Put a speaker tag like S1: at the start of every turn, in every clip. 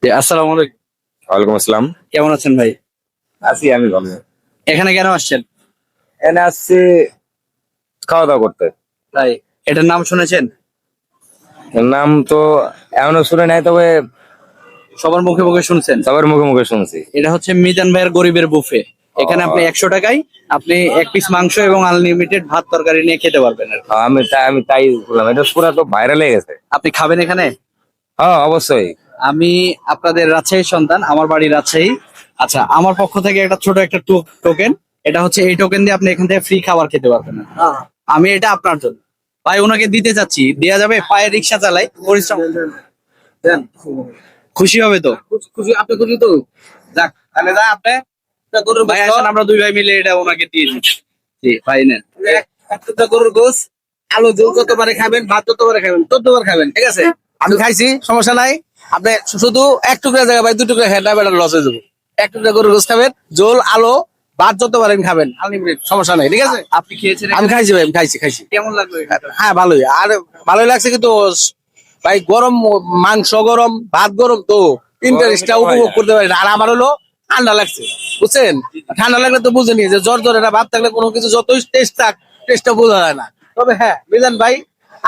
S1: আসসালামু আলাইকুম।
S2: ওয়ালাইকুম আসসালাম।
S1: কেমন আছেন ভাই?
S2: আছি আমি ভালো।
S1: এখানে কেন আসছেন?
S2: এনে আসছি খাওয়া দাওয়া করতে।
S1: তাই, এটার নাম শুনেছেন?
S2: এর নাম তো এখনো শুনে নাই, তবে
S1: সবার মুখে মুখে শুনছেন।
S2: সবার মুখে মুখে শুনছি।
S1: এটা হচ্ছে মিজান ভাইয়ের গরিবের বুফে। এখানে আপনি 100 টাকায় আপনি এক পিস মাংস এবং আনলিমিটেড ভাত তরকারি নিয়ে খেতে পারবেন আর কি।
S2: আমি তাই বললাম, এটা পুরো তো ভাইরাল হয়ে গেছে।
S1: আপনি খাবেন এখানে?
S2: হ্যাঁ অবশ্যই।
S1: আমি আপনাদের রাজশাহী সন্তান, আমার বাড়ি রাজশাহী। আচ্ছা, আমার পক্ষ থেকে একটা ছোট একটা টোকেন। এটা হচ্ছে এই টোকেন দিয়ে আপনি এখান থেকে ফ্রি খাবার খেতে পারবেন। আমি এটা আপনার জন্য ভাই ওনাকে দিতে চাচ্ছি, দেয়া যাবে? পায়ে রিক্সা চালাই, পরিশ্রম দেন। খুশি হবে তো? খুশি, আপনি খুশি তো? যাক, তাহলে যা আপনি গরুর ভাই আসেন, আমরা দুই ভাই মিলে এটা ওনাকে দিয়ে দিচ্ছি। জি ভাই নেন একটা গরুর গোস, আলু ঝোল যতবারে খাবেন, ভাত যতবারে খাবেন, 14 বার খাবেন, ঠিক আছে? আমি খাইছি, সমস্যা নাই। আপনি শুধু এক টুকরা জায়গা ভাই 2 টুকরা খেয়ে না, বেটা লস হয়ে যাবে। এক টুকরা গরুর গোস খাবেন, ঝোল আলু ভাত যত পারেন খাবেন, আনলিমিটেড, সমস্যা নাই, ঠিক আছে? আপনি খেয়েছেন? আমি খাইছি ভাই, আমি খাইছি। কেমন লাগলো? হ্যাঁ ভালোই, আর ভালোই লাগছে, কিন্তু ভাই গরম, মাংস গরম, ভাত গরম, তো ইন্টারেস্টটা উপভোগ করতে পারি না। আর আমার হলো ঠান্ডা লাগছে, বুঝছেন? ঠান্ডা লাগলে তো বুঝেনি যে জ্বর এটা ভাত থাকলে কোনো কিছু যতই টেস্ট থাক, টেস্টটা বোঝা যায় না। তবে হ্যাঁ, মিজান ভাই,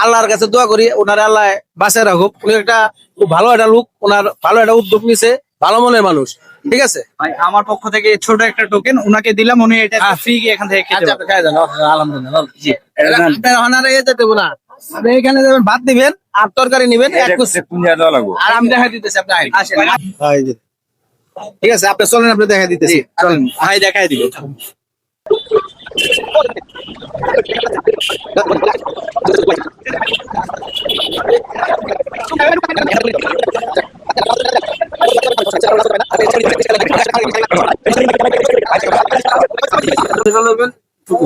S1: আল্লাহর কাছে দোয়া করি ওনার আল্লাহ বাঁচায় রাখুক। উনি একটা খুব ভালো একটা লোক, ওনার ভালো একটা উদ্যোগ নিছে, ভালো মনের মানুষ, ঠিক আছে ভাই? আমার পক্ষ থেকে ছোট একটা টোকেন ওনাকে দিলাম, উনি এটা ফ্রি এখান থেকে খেতে পারবেন। খাই যান, আলহামদুলিল্লাহ। জি, আপনার অনারে যেতে দেবো না। আপনি এখানে যাবেন, ভাত দিবেন আর তরকারি নিবেন, এক কুচি। আর আমি দেখা দিতেছি, আপনি আসেন। ঠিক আছে, আপনি চলেন, আপনি দেখা দিতেছি। চলেন ভাই, দেখাই দিবেন।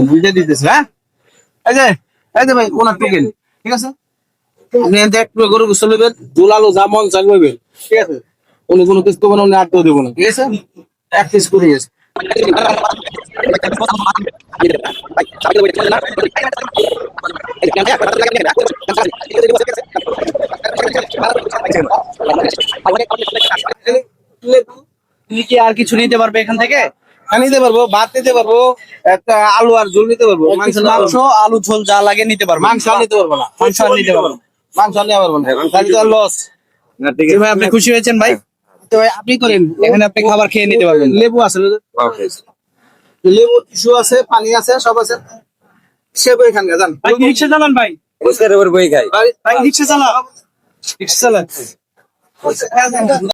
S1: বুঝে দিতেছি, হ্যাঁ? এই যে এই যে ভাই ওনার টোকেন, ঠিক আছে? আপনি একটু গরু গোসল নেবেন, ঝোল আলু যা মন চাই নেবেন, ঠিক আছে? উনি কোনো কিছু করবেন, উনি আটকেও দেবো না, ঠিক আছে? এক পিস করে গেছে। তুমি কি আর কিছু নিতে পারবে এখান থেকে? হ্যাঁ নিতে পারবো, ভাত নিতে পারবো, একটা আলু আর ঝোল নিতে পারবো, মাংস আলু ঝোল যা লাগে নিতে পারবো। মাংস আর নিতে পারবো না, মাংস আর নিতে পারবো না, মাংস আর নিতে পারবো না, তাহলে তো লস। ভাই আপনি খুশি হয়েছেন ভাই? তো ভাই আপনি করেন, এখানে আপনি খাবার খেয়ে নিতে পারবেন। লেবু আছে, লেবু টিস্যু আছে, পানি আছে, সব আছে। সেব এখানে যান ভাই, রিক্সা চালান ভাই,
S2: বই খাই।
S1: ভাই রিক্সা চালা, রিক্সা চালান।